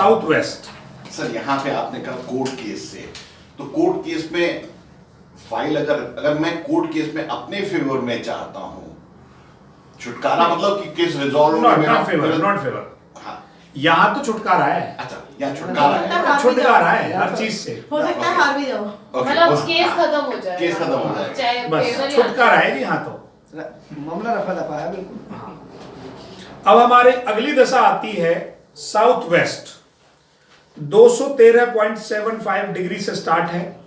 South west. Sir यहाँ पे आपने कहा कोर्ट केस से, तो कोर्ट केस में फाइल अगर मैं कोर्ट केस में अपने फेवर में चाहता हूँ छुटकारा, मतलब कि केस रिजॉल्व नॉट फेवर। हाँ, यहाँ तो छुटकारा है। अच्छा, यहाँ छुटकारा है, छुटकारा है हर चीज से। हो सकता है हार भी जाओ, मतलब केस खत्म हो जाए, केस खत्म हो जाए, चाहे बस छुटकारा है यहाँ तो, मामला रफा दफा है बिल्कुल। अब हमारे अगली दशा आती है साउथ वेस्ट। 213.75 डिग्री से स्टार्ट है,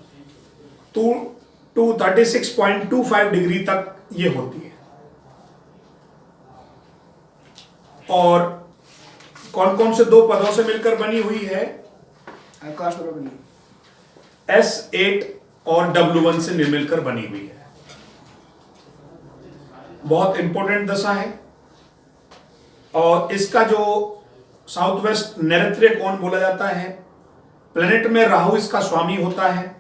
236.25 डिग्री तक ये होती है। और कौन कौन से दो पदों से मिलकर बनी हुई है? आकाश बराबर S8 और W1 से मिलकर बनी हुई है। बहुत इंपॉर्टेंट दशा है। और इसका जो साउथ वेस्ट नैऋत्य कोण बोला जाता है। प्लेनेट में राहु इसका स्वामी होता है।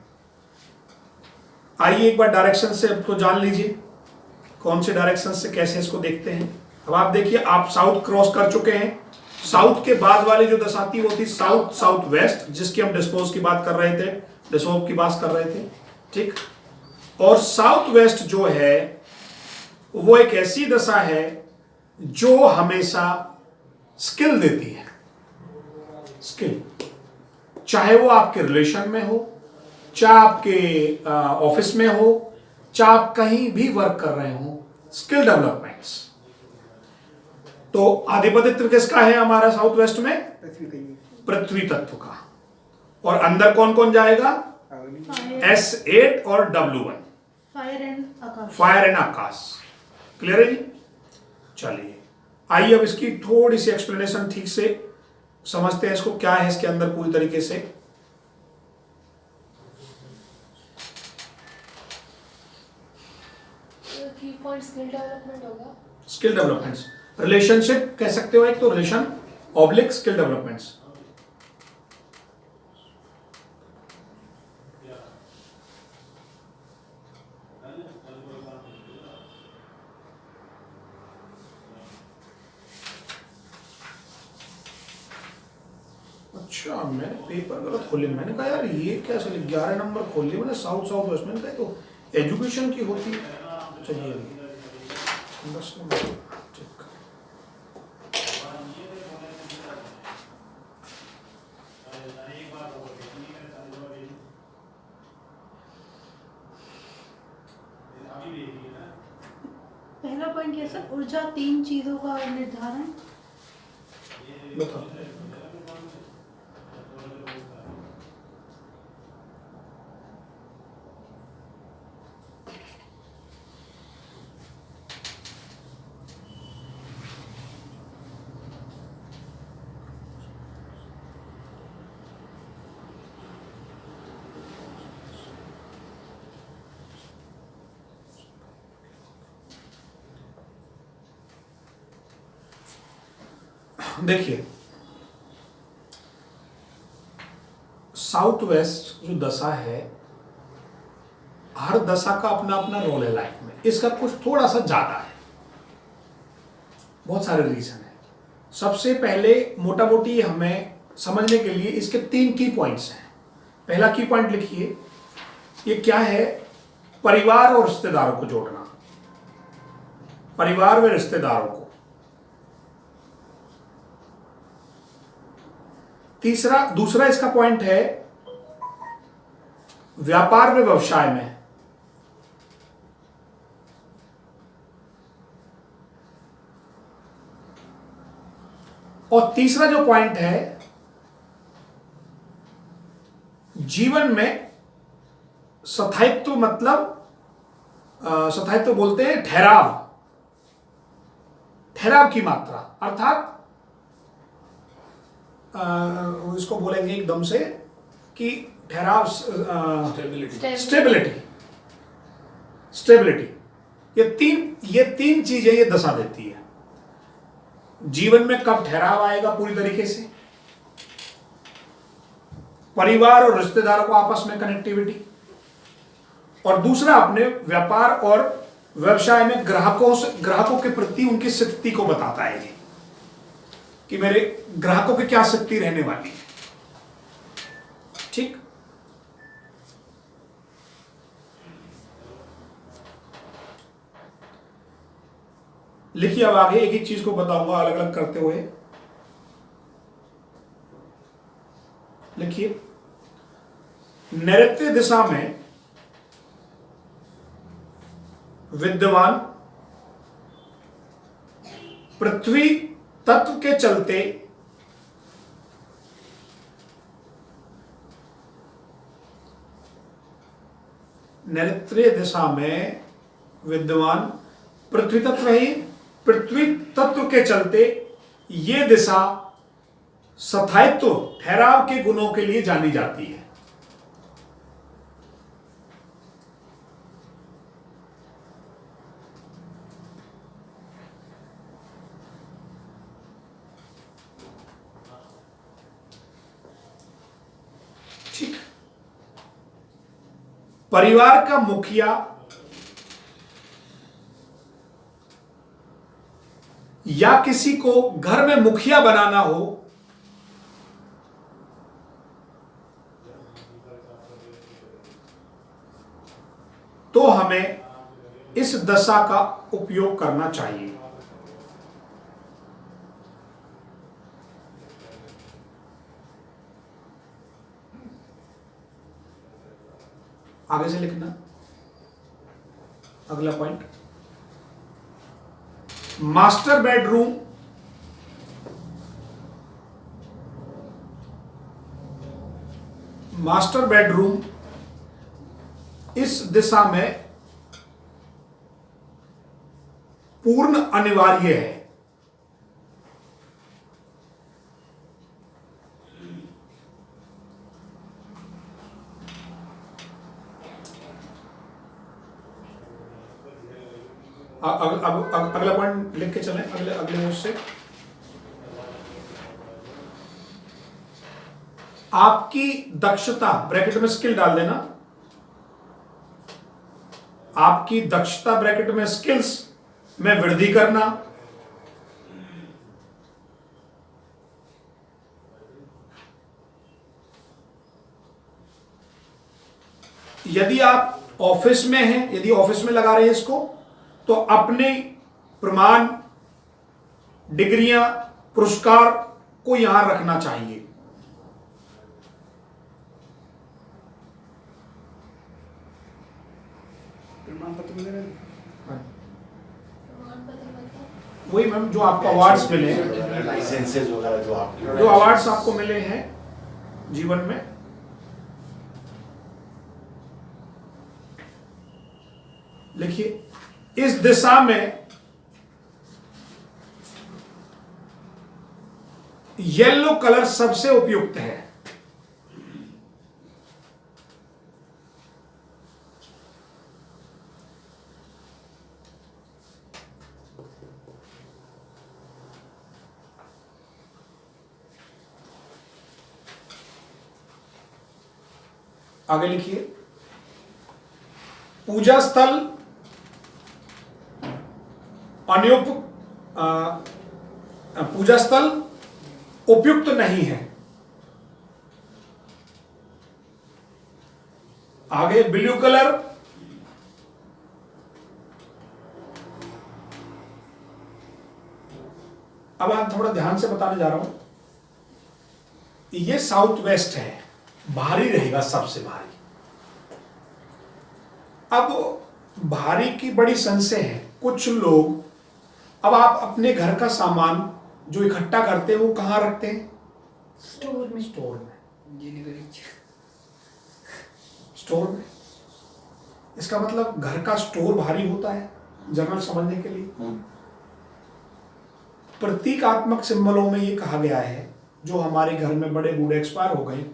आइए एक बार डायरेक्शन से आपको जान लीजिए कौन से डायरेक्शन से कैसे इसको देखते हैं। अब आप देखिए, आप साउथ क्रॉस कर चुके हैं। साउथ के बाद वाली जो दशा थी वो थी साउथ साउथ वेस्ट, जिसकी हम डिस्पोज की बात कर रहे थे, डिस्पोज की बात कर रहे थे, ठीक। और साउथ वेस्ट जो है वो एक ऐसी दशा है जो हमेशा स्किल देती है। स्किल, चाहे वो आपके रिलेशन में हो, चाहे आपके ऑफिस में हो, चाहे आप कहीं भी वर्क कर रहे हो, स्किल डेवलपमेंट्स। तो आधिपत्य किसका है हमारा साउथ वेस्ट में? पृथ्वी का ही पृथ्वी तत्व का। और अंदर कौन कौन जाएगा? S8 और W1, fire and Akash. Clear है जी? चलिए आइए अब इसकी थोड़ी सी एक्सप्लेनेशन ठीक से समझते हैं, इसको क्या है इसके अंदर पूरी तरीके से। की पॉइंट स्किल डेवलपमेंट होगा। स्किल डेवलपमेंट्स, रिलेशनशिप कह सकते हो, एक तो रिलेशन ऑब्लिक स्किल डेवलपमेंट्स। अच्छा, मैंने पेपर गलत खोले। मैंने कहा यार ये कैसे 11 नंबर खोल लिया मैंने, साउथ साउथ वेस्ट। मैंने कहा तो एजुकेशन की होती है। चलिए 10 नंबर ठीक। पहला पॉइंट क्या सर? ऊर्जा 3 चीजों का निर्धारण। बताओ। देखिए, साउथ वेस्ट जो दशा है, हर दशा का अपना अपना रोल है लाइफ में। इसका कुछ थोड़ा सा ज्यादा है, बहुत सारे रीजन है। सबसे पहले मोटा मोटी हमें समझने के लिए इसके 3 की पॉइंट्स हैं। पहला की पॉइंट लिखिए, ये क्या है? परिवार और रिश्तेदारों को जोड़ना। परिवार व रिश्तेदारों को। दूसरा इसका पॉइंट है व्यापार में, व्यवसाय में। और तीसरा जो पॉइंट है जीवन में स्थायित्व, मतलब स्थायित्व बोलते हैं ठहराव, ठहराव की मात्रा, अर्थात इसको बोलेंगे एकदम से कि ठहराव, स्टेबिलिटी। ये तीन चीजें ये दशा देती है। जीवन में कब ठहराव आएगा पूरी तरीके से, परिवार और रिश्तेदारों को आपस में कनेक्टिविटी, और दूसरा अपने व्यापार और व्यवसाय में ग्राहकों के प्रति उनकी स्थिति को बताता है कि मेरे ग्राहकों की क्या स्थिति रहने वाली है। ठीक। लिखिए अब आगे, एक एक चीज को बताऊंगा अलग अलग करते हुए। लिखिए, नैऋत्य दिशा में विद्यमान पृथ्वी तत्व के चलते नैऋत्य दिशा में विद्यमान पृथ्वी तत्व ही, पृथ्वी तत्व के चलते ये दिशा स्थायित्व ठहराव के गुणों के लिए जानी जाती है। ठीक। परिवार का मुखिया या किसी को घर में मुखिया बनाना हो तो हमें इस दशा का उपयोग करना चाहिए। आगे से लिखना अगला पॉइंट। मास्टर बेडरूम इस दिशा में पूर्ण अनिवार्य है। अब अगला पॉइंट लिख के चलें अगले उससे। आपकी दक्षता, ब्रैकेट में स्किल डाल देना, आपकी दक्षता ब्रैकेट में स्किल्स में वृद्धि करना, यदि आप ऑफिस में हैं, यदि ऑफिस में लगा रहे हैं इसको, तो अपने प्रमाण, डिग्रियां, पुरस्कार को यहां रखना चाहिए। प्रमाण पत्र वगैरह वही मैम जो आपको अवार्ड्स मिले हैं, लाइसेंसेस वगैरह जो आपके जो अवार्ड्स आपको मिले हैं जीवन में, लिखिए इस दिशा में येलो कलर सबसे उपयुक्त है। आगे लिखिए, पूजा स्थल पूजा स्थल उपयुक्त नहीं है। आगे ब्लू कलर अब आप थोड़ा ध्यान से बताने जा रहा हूं। ये साउथ वेस्ट है, भारी रहेगा, सबसे भारी। अब भारी की बड़ी संशय है। कुछ लोग, अब आप अपने घर का सामान जो इकट्ठा करते हैं वो कहां रखते हैं? स्टोर में। स्टोर में। जिन्हें स्टोर में, इसका मतलब घर का स्टोर भारी होता है, जनरल समझने के लिए। प्रतीकात्मक सिंबलों में ये कहा गया है, जो हमारे घर में बड़े बूढ़े एक्सपायर हो गए,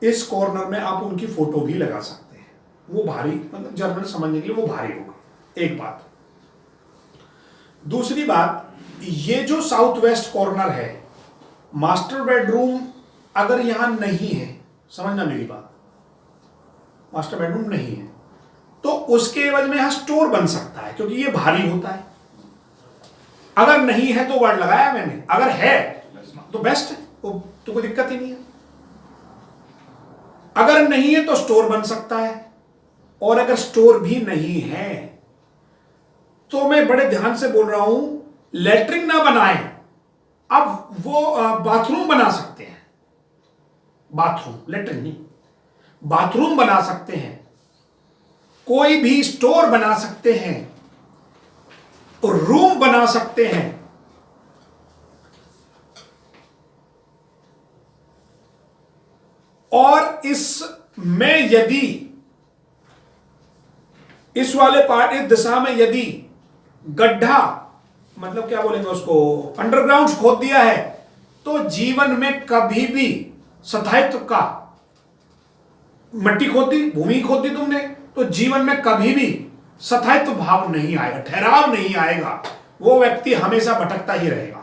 इस कॉर्नर में आप उनकी फोटो भी लगा सकते हैं। वो भारी, मतलब जनरल समझने के लिए वो भारी होगा। एक बात। दूसरी बात, ये जो साउथ वेस्ट कॉर्नर है, मास्टर बेडरूम अगर यहां नहीं है, समझना मेरी बात, मास्टर बेडरूम नहीं है, तो उसके एवज में यहां स्टोर बन सकता है, क्योंकि ये भारी होता है। अगर नहीं है तो वर्ड लगाया मैंने, अगर है तो बेस्ट है, तो कोई दिक्कत ही नहीं है। अगर नहीं है तो स्टोर बन सकता है, और अगर स्टोर भी नहीं है तो मैं बड़े ध्यान से बोल रहा हूं, लेटरिन ना बनाएं, अब वो बाथरूम बना सकते हैं। बाथरूम, लेटरिन नहीं, बाथरूम बना सकते हैं, कोई भी स्टोर बना सकते हैं, रूम बना सकते हैं। और इसमें यदि इस वाले पार्ट, इस दिशा में यदि गड्ढा, मतलब क्या बोलेंगे उसको, अंडरग्राउंड खोद दिया है, तो जीवन में कभी भी स्थायित्व का, मट्टी खोदी, भूमि खोदी तुमने, तो जीवन में कभी भी स्थायित्व भाव नहीं आएगा, ठहराव नहीं आएगा, वो व्यक्ति हमेशा भटकता ही रहेगा।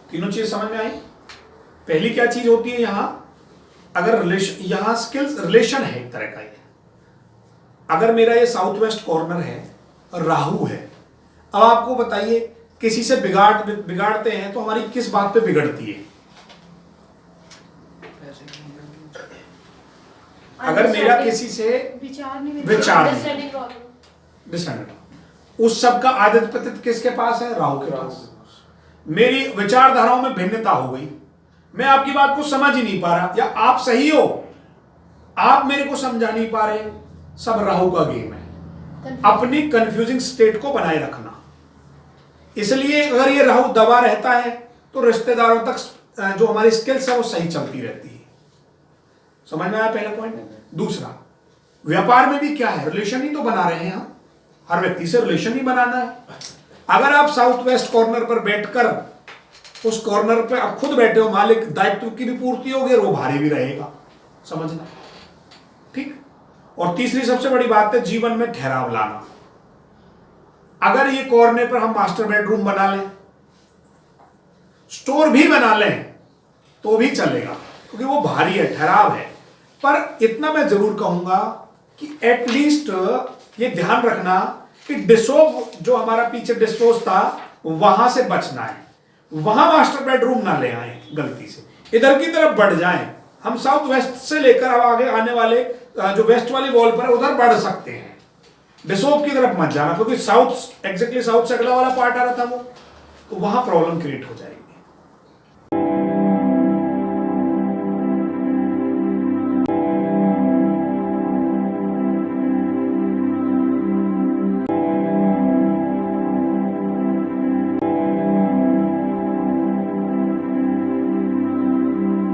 तीनों चीज समझ में आई? पहली क्या चीज होती है यहां, अगर रिलेशन, यहां स्किल्स रिलेशन है एक तरह का ये। अगर मेरा ये साउथ वेस्ट कॉर्नर है, राहु है, अब आपको बताइए किसी से बिगाड़ते हैं तो हमारी किस बात पे बिगड़ती है? अगर मेरा किसी से विचार नहीं, अंडरस्टैंडिंग प्रॉब्लम, डिसअंडरस्टैंडिंग, उस सब का आदत पतित किसके पास है? राहु के पास। मेरी विचारधाराओं में भिन्नता हो गई, मैं आपकी बात को समझ ही नहीं पा रहा, या आप सही हो, आप मेरे को समझा नहीं पा रहे, सब राहु का गेम है, अपनी कंफ्यूजिंग स्टेट को बनाए रखना। इसलिए अगर ये राहु दबा रहता है तो रिश्तेदारों तक जो हमारी स्किल्स है वो सही चलती रहती है। समझ में आया पहला पॉइंट? दूसरा, व्यापार में भी क्या है, रिलेशन ही तो बना रहे हैं हम, हर व्यक्ति से रिलेशन ही बनाना है। अगर आप साउथ वेस्ट कॉर्नर पर बैठकर उस कॉर्नर पे आप खुद बैठे हो, मालिक, दायित्व की भी पूर्ति होगी और वो भारी भी रहेगा, समझना, ठीक। और तीसरी सबसे बड़ी बात है जीवन में ठहराव लाना। अगर ये कॉर्नर पर हम मास्टर बेडरूम बना लें, स्टोर भी बना लें तो भी चलेगा, क्योंकि वो भारी है, ठहराव है। पर इतना मैं जरूर कहूंगा कि एटलीस्ट ये ध्यान रखना कि डिसोव जो हमारा पीछे डिस्पोज था वहां से बचना है, वहां मास्टर बेडरूम ना ले आए गलती से, इधर की तरफ बढ़ जाएं। हम साउथ वेस्ट से लेकर अब आगे आने वाले जो वेस्ट वाली वॉल पर है उधर बढ़ सकते हैं, डिसोव की तरफ मत जाना, क्योंकि साउथ, एग्जैक्टली साउथ से अगला वाला पार्ट आ रहा था वो, तो वहां प्रॉब्लम क्रिएट हो जाएगी।